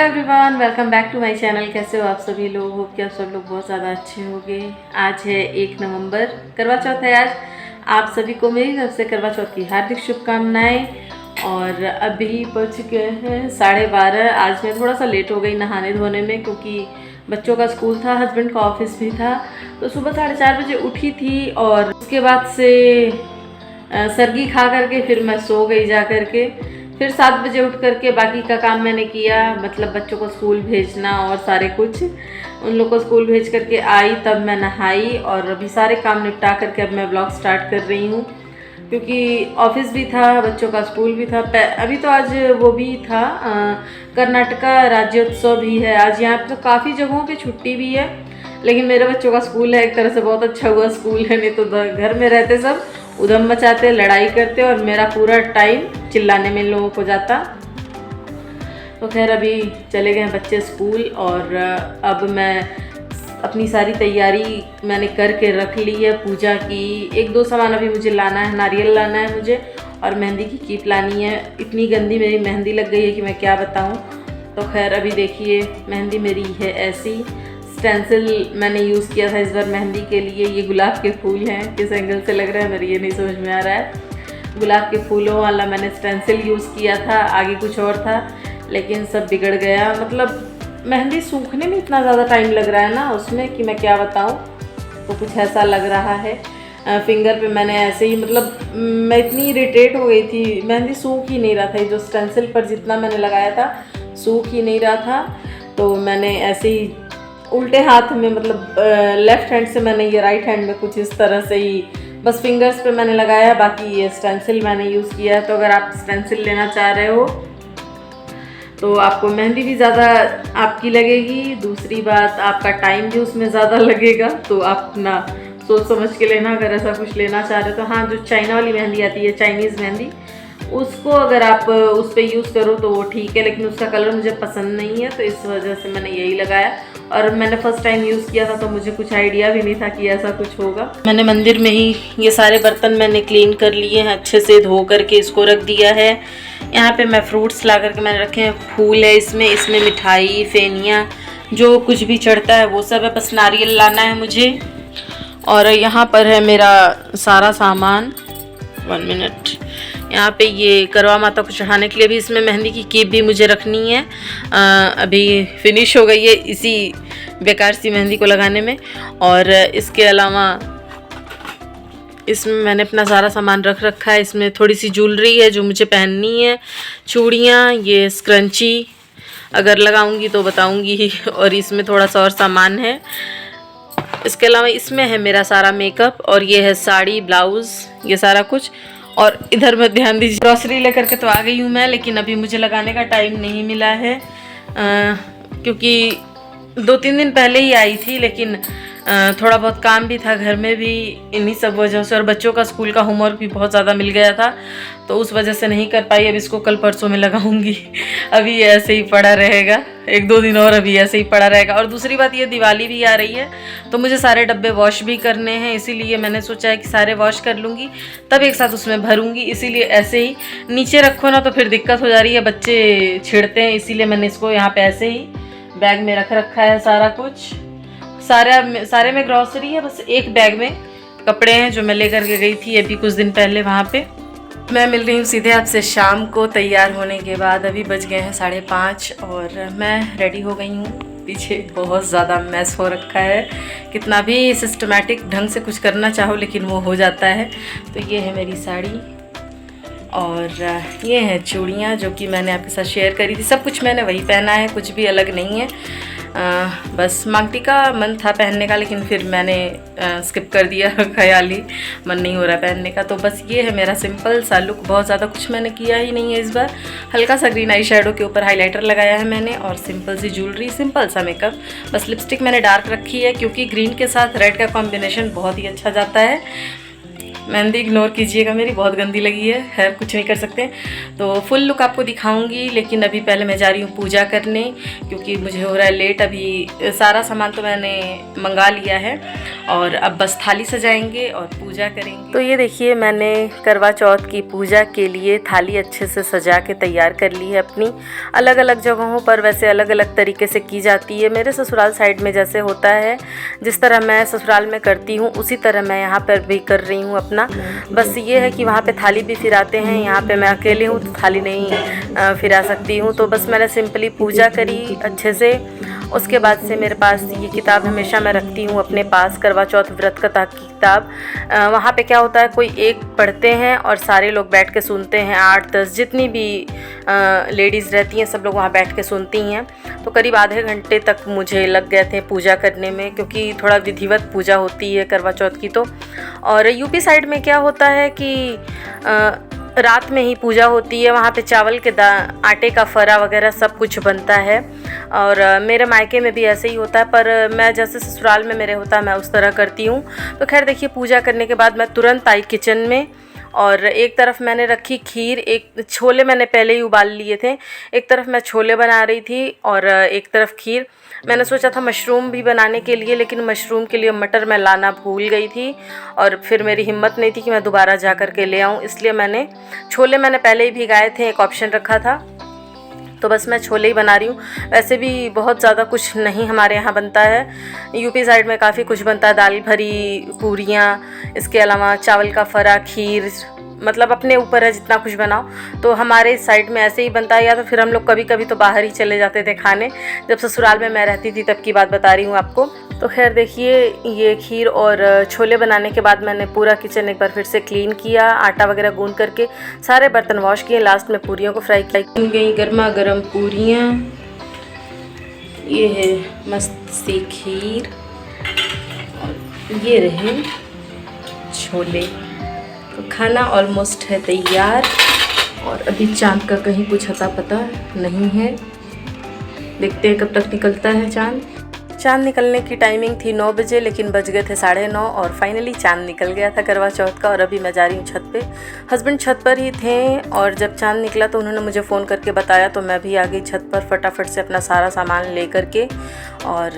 Everyone, welcome back to my channel. कैसे हो आप सभी लोग? होप कि आप सब लोग बहुत ज़्यादा अच्छे होंगे। आज है 1 नवंबर, करवा चौथ है आज। आप सभी को मेरी तरफ से करवा चौथ की हार्दिक शुभकामनाएं। और अभी पहुँच चुके हैं 12:30। आज मैं थोड़ा सा लेट हो गई नहाने धोने में, क्योंकि बच्चों का स्कूल था, हस्बैंड का ऑफिस भी था। तो सुबह 4:30 बजे उठी थी और उसके बाद से सर्गी खा करके फिर मैं सो गई जा करके। फिर 7 बजे उठ करके बाकी का काम मैंने किया, मतलब बच्चों को स्कूल भेजना और सारे कुछ। उन लोग को स्कूल भेज करके आई, तब मैं नहाई और अभी सारे काम निपटा करके अब मैं ब्लॉग स्टार्ट कर रही हूँ, क्योंकि ऑफिस भी था, बच्चों का स्कूल भी था। अभी तो आज वो भी था, कर्नाटका राज्योत्सव भी है आज। यहाँ पे तो काफ़ी जगहों पे छुट्टी भी है, लेकिन मेरे बच्चों का स्कूल है, एक तरह से बहुत अच्छा हुआ स्कूल है। नहीं तो घर में रहते सब उधम मचाते, लड़ाई करते और मेरा पूरा टाइम चिल्लाने में इन लोगों को जाता। तो खैर अभी चले गए हैं बच्चे स्कूल और अब मैं अपनी सारी तैयारी मैंने करके रख ली है पूजा की। 1-2 सामान अभी मुझे लाना है, नारियल लाना है मुझे और मेहंदी की कीप लानी है। इतनी गंदी मेरी मेहंदी लग गई है कि मैं क्या बताऊँ। तो खैर अभी देखिए, मेहंदी मेरी है ऐसी। स्टेंसिल मैंने यूज़ किया था इस बार मेहंदी के लिए। ये गुलाब के फूल हैं, किस एंगल से लग रहा है मेरे ये नहीं समझ में आ रहा है। गुलाब के फूलों वाला मैंने स्टेंसिल यूज़ किया था, आगे कुछ और था लेकिन सब बिगड़ गया। मतलब मेहंदी सूखने में इतना ज़्यादा टाइम लग रहा है ना उसमें कि मैं क्या बताऊँ। तो कुछ ऐसा लग रहा है। फिंगर पे मैंने ऐसे ही, मतलब मैं इतनी इरिटेट हो गई थी, मेहंदी सूख ही नहीं रहा था। जो स्टेंसिल पर जितना मैंने लगाया था सूख ही नहीं रहा था। तो मैंने ऐसे ही उल्टे हाथ में, मतलब लेफ़्ट हैंड से मैंने ये राइट हैंड में कुछ इस तरह से ही बस फिंगर्स पे मैंने लगाया। बाकी ये स्टेंसिल मैंने यूज़ किया है। तो अगर आप स्टेंसिल लेना चाह रहे हो तो आपको मेहंदी भी ज़्यादा आपकी लगेगी, दूसरी बात आपका टाइम भी उसमें ज़्यादा लगेगा। तो आप अपना सोच समझ के लेना अगर ऐसा कुछ लेना चाह रहे हो तो। हाँ, जो चाइना वाली मेहंदी आती है, चाइनीज़ मेहंदी, उसको अगर आप उस पर यूज़ करो तो वो ठीक है, लेकिन उसका कलर मुझे पसंद नहीं है, तो इस वजह से मैंने यही लगाया। और मैंने फर्स्ट टाइम यूज़ किया था तो मुझे कुछ आइडिया भी नहीं था कि ऐसा कुछ होगा। मैंने मंदिर में ही ये सारे बर्तन मैंने क्लीन कर लिए हैं, अच्छे से धो करके इसको रख दिया है। यहाँ पे मैं फ्रूट्स ला करके मैंने रखे हैं, फूल है इसमें मिठाई, फेनियाँ, जो कुछ भी चढ़ता है वो सब है। बस नारियल लाना है मुझे। और यहाँ पर है मेरा सारा सामान। 1 मिनट। यहाँ पे ये करवा माता को चढ़ाने के लिए भी इसमें मेहंदी की कीप भी मुझे रखनी है। अभी फिनिश हो गई है इसी बेकार सी मेहंदी को लगाने में। और इसके अलावा इसमें मैंने अपना सारा सामान रख रखा है। इसमें थोड़ी सी ज्वेलरी है जो मुझे पहननी है, चूड़ियाँ, ये स्क्रंची अगर लगाऊंगी तो बताऊंगी। और इसमें थोड़ा सा और सामान है। इसके अलावा इसमें है मेरा सारा मेकअप और ये है साड़ी, ब्लाउज़, ये सारा कुछ। और इधर में ध्यान दीजिए, ग्रॉसरी लेकर के तो आ गई हूँ मैं, लेकिन अभी मुझे लगाने का टाइम नहीं मिला है, क्योंकि 2-3 दिन पहले ही आई थी, लेकिन थोड़ा बहुत काम भी था घर में भी, इन्हीं सब वजह से। और बच्चों का स्कूल का होमवर्क भी बहुत ज़्यादा मिल गया था, तो उस वजह से नहीं कर पाई। अब इसको कल परसों में लगाऊंगी। अभी ये ऐसे ही पड़ा रहेगा 1-2 दिन और, अभी ऐसे ही पड़ा रहेगा। और दूसरी बात, ये दिवाली भी आ रही है तो मुझे सारे डब्बे वॉश भी करने हैं, इसीलिए मैंने सोचा है कि सारे वॉश कर लूँगी तब एक साथ उसमें भरूँगी। इसीलिए ऐसे ही नीचे रखो ना तो फिर दिक्कत हो जा रही है, बच्चे छिड़ते हैं, इसीलिए मैंने इसको यहाँ पे ऐसे ही बैग में रख रखा है सारा कुछ। सारे में ग्रॉसरी है, बस एक बैग में कपड़े हैं जो मैं लेकर के गई थी अभी कुछ दिन पहले वहाँ पे। मैं मिल रही हूँ सीधे आपसे शाम को तैयार होने के बाद। अभी बज गए हैं 5:30 और मैं रेडी हो गई हूँ। पीछे बहुत ज़्यादा मैस हो रखा है, कितना भी सिस्टमेटिक ढंग से कुछ करना चाहो लेकिन वो हो जाता है। तो ये है मेरी साड़ी और ये हैं चूड़ियाँ जो कि मैंने आपके साथ शेयर करी थी। सब कुछ मैंने वही पहना है, कुछ भी अलग नहीं है। बस मांगटी का मन था पहनने का, लेकिन फिर मैंने स्किप कर दिया, ख्याल ही मन नहीं हो रहा पहनने का। तो बस ये है मेरा सिंपल सा लुक। बहुत ज़्यादा कुछ मैंने किया ही नहीं है इस बार। हल्का सा ग्रीन आई शेडो के ऊपर हाइलाइटर लगाया है मैंने और सिंपल सी ज्वेलरी, सिंपल सा मेकअप। बस लिपस्टिक मैंने डार्क रखी है क्योंकि ग्रीन के साथ रेड का कॉम्बिनेशन बहुत ही अच्छा जाता है। मेहंदी इग्नोर कीजिएगा, मेरी बहुत गंदी लगी है कुछ नहीं कर सकते। तो फुल लुक आपको दिखाऊंगी, लेकिन अभी पहले मैं जा रही हूँ पूजा करने, क्योंकि मुझे हो रहा है लेट। अभी सारा सामान तो मैंने मंगा लिया है और अब बस थाली सजाएंगे और पूजा करेंगे। तो ये देखिए, मैंने करवा चौथ की पूजा के लिए थाली अच्छे से सजा के तैयार कर ली है अपनी। अलग अलग जगहों पर वैसे अलग अलग तरीके से की जाती है। मेरे ससुराल साइड में जैसे होता है, जिस तरह मैं ससुराल में करती हूँ उसी तरह मैं यहाँ पर भी कर रही हूँ अपना। बस ये है कि वहाँ पे थाली भी फिराते हैं, यहाँ पे मैं अकेले हूँ तो थाली नहीं फिरा सकती हूँ। तो बस मैंने सिंपली पूजा करी अच्छे से। उसके बाद से मेरे पास ये किताब हमेशा मैं रखती हूँ अपने पास, करवा चौथ व्रत कथा की किताब। वहाँ पे क्या होता है, कोई एक पढ़ते हैं और सारे लोग बैठ के सुनते हैं। 8-10 जितनी भी लेडीज़ रहती हैं सब लोग वहाँ बैठ के सुनती हैं। तो करीब आधे घंटे तक मुझे लग गए थे पूजा करने में, क्योंकि थोड़ा विधिवत पूजा होती है करवा चौथ की। तो और यूपी साइड में क्या होता है कि रात में ही पूजा होती है। वहाँ पे चावल के आटे का फरा वगैरह सब कुछ बनता है। और मेरे मायके में भी ऐसे ही होता है, पर मैं जैसे ससुराल में मेरे होता है मैं उस तरह करती हूँ। तो खैर देखिए, पूजा करने के बाद मैं तुरंत आई किचन में, और एक तरफ मैंने रखी खीर, एक छोले मैंने पहले ही उबाल लिए थे। एक तरफ मैं छोले बना रही थी और एक तरफ खीर। मैंने सोचा था मशरूम भी बनाने के लिए, लेकिन मशरूम के लिए मटर मैं लाना भूल गई थी और फिर मेरी हिम्मत नहीं थी कि मैं दोबारा जा कर के ले आऊँ। इसलिए छोले मैंने पहले ही भिगाए थे, एक ऑप्शन रखा था। तो बस मैं छोले ही बना रही हूँ। वैसे भी बहुत ज़्यादा कुछ नहीं हमारे यहाँ बनता है। यूपी साइड में काफ़ी कुछ बनता है, दाल भरी, पूरियाँ, इसके अलावा चावल का फरा, खीर, मतलब अपने ऊपर है जितना कुछ बनाओ। तो हमारे साइड में ऐसे ही बनता है, या तो फिर हम लोग कभी कभी तो बाहर ही चले जाते थे खाने। जब ससुराल में मैं रहती थी तब की बात बता रही हूँ आपको। तो खैर देखिए, ये खीर और छोले बनाने के बाद मैंने पूरा किचन एक बार फिर से क्लीन किया, आटा वगैरह गूंद करके सारे बर्तन वॉश किए। लास्ट में पूरियों को फ्राई किया। बन गई गर्मा गर्म पूरियाँ। ये है मस्त सी खीर और ये रहे छोले। तो खाना ऑलमोस्ट है तैयार, और अभी चाँद का कहीं कुछ अता पता नहीं है। देखते हैं कब तक निकलता है चाँद। चाँद निकलने की टाइमिंग थी 9 बजे, लेकिन बज गए थे 9:30 और फाइनली चाँद निकल गया था करवा चौथ का। और अभी मैं जा रही हूँ छत पे। हस्बैंड छत पर ही थे और जब चाँद निकला तो उन्होंने मुझे फ़ोन करके बताया, तो मैं भी आ गई छत पर फटाफट से अपना सारा सामान ले करके, और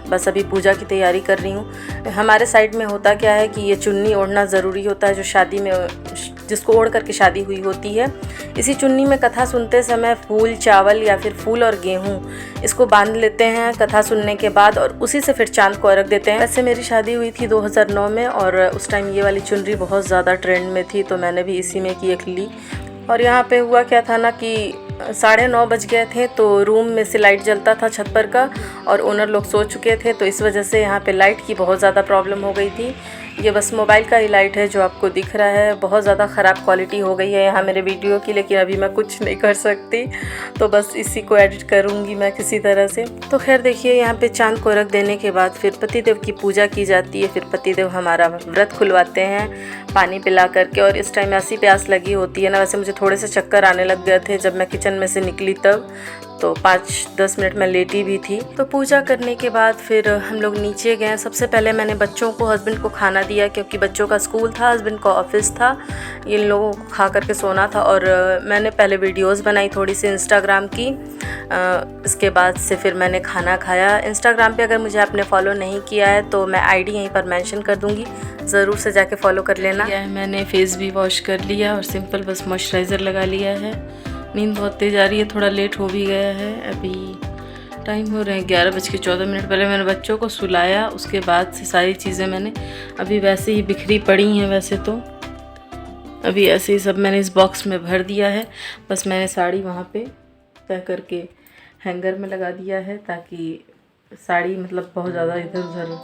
बस अभी पूजा की तैयारी कर रही हूँ। हमारे साइड में होता क्या है कि ये चुन्नी ओढ़ना ज़रूरी होता है, जो शादी में जिसको ओढ़ करके शादी हुई होती है। इसी चुन्नी में कथा सुनते समय फूल, चावल या फिर फूल और गेहूँ इसको बांध लेते हैं कथा सुनने के बाद, और उसी से फिर चाँद को अर्घ देते हैं। वैसे मेरी शादी हुई थी 2009 में, और उस टाइम ये वाली चुनरी बहुत ज़्यादा ट्रेंड में थी, तो मैंने भी इसी में की एक ली। और यहाँ पे हुआ क्या था ना कि 9:30 बज गए थे, तो रूम में से लाइट जलता था छत पर का, और ओनर लोग सो चुके थे। तो इस वजह से यहाँ पे लाइट की बहुत ज़्यादा प्रॉब्लम हो गई थी। ये बस मोबाइल का ही लाइट है जो आपको दिख रहा है। बहुत ज़्यादा ख़राब क्वालिटी हो गई है यहाँ मेरे वीडियो की, लेकिन अभी मैं कुछ नहीं कर सकती, तो बस इसी को एडिट करूँगी मैं किसी तरह से। तो खैर देखिए, यहाँ पे चाँद को रख देने के बाद फिर पतिदेव की पूजा की जाती है। फिर पतिदेव हमारा व्रत खुलवाते हैं पानी पिला करके, और इस टाइम ऐसी प्यास लगी होती है ना। वैसे मुझे थोड़े से चक्कर आने लग गए थे जब मैं किचन में से निकली तब, तो 5-10 मिनट में लेटी भी थी। तो पूजा करने के बाद फिर हम लोग नीचे गए। सबसे पहले मैंने बच्चों को, हस्बैंड को खाना दिया, क्योंकि बच्चों का स्कूल था, हस्बैंड का ऑफिस था, इन लोगों को खा करके सोना था। और मैंने पहले वीडियोस बनाई थोड़ी सी इंस्टाग्राम की, इसके बाद से फिर मैंने खाना खाया। इंस्टाग्राम पे अगर मुझे आपने फॉलो नहीं किया है तो मैं आईडी यहीं पर मेंशन कर दूँगी, ज़रूर से जाके फॉलो कर लेना। मैंने फेस भी वॉश कर लिया और सिंपल बस मॉइस्चराइज़र लगा लिया है। नींद बहुत तेज़ आ रही है, थोड़ा लेट हो भी गया है। अभी टाइम हो रहे हैं 11:14। पहले मैंने बच्चों को सुलाया, उसके बाद से सारी चीज़ें मैंने अभी वैसे ही बिखरी पड़ी हैं। वैसे तो अभी ऐसे ही सब मैंने इस बॉक्स में भर दिया है। बस मैंने साड़ी वहाँ पे तय करके हैंगर में लगा दिया है, ताकि साड़ी मतलब बहुत ज़्यादा इधर उधर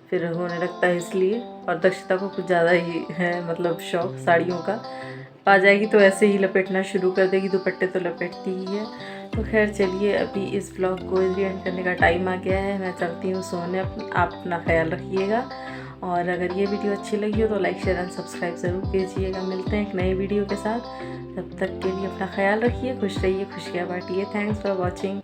फिर होने लगता है इसलिए। और दक्षिता को कुछ ज़्यादा ही है मतलब शौक साड़ियों का, आ जाएगी तो ऐसे ही लपेटना शुरू कर देगी, दुपट्टे तो लपेटती ही है। तो खैर चलिए, अभी इस ब्लॉग को एंड करने का टाइम आ गया है। मैं चलती हूँ सोने। आप अपना ख्याल रखिएगा, और अगर ये वीडियो अच्छी लगी हो तो लाइक, शेयर एंड सब्सक्राइब ज़रूर कीजिएगा। मिलते हैं एक नई वीडियो के साथ, तब तक के लिए अपना ख्याल रखिए, खुश रहिए, खुशियाँ बांटिए। Thanks for watching.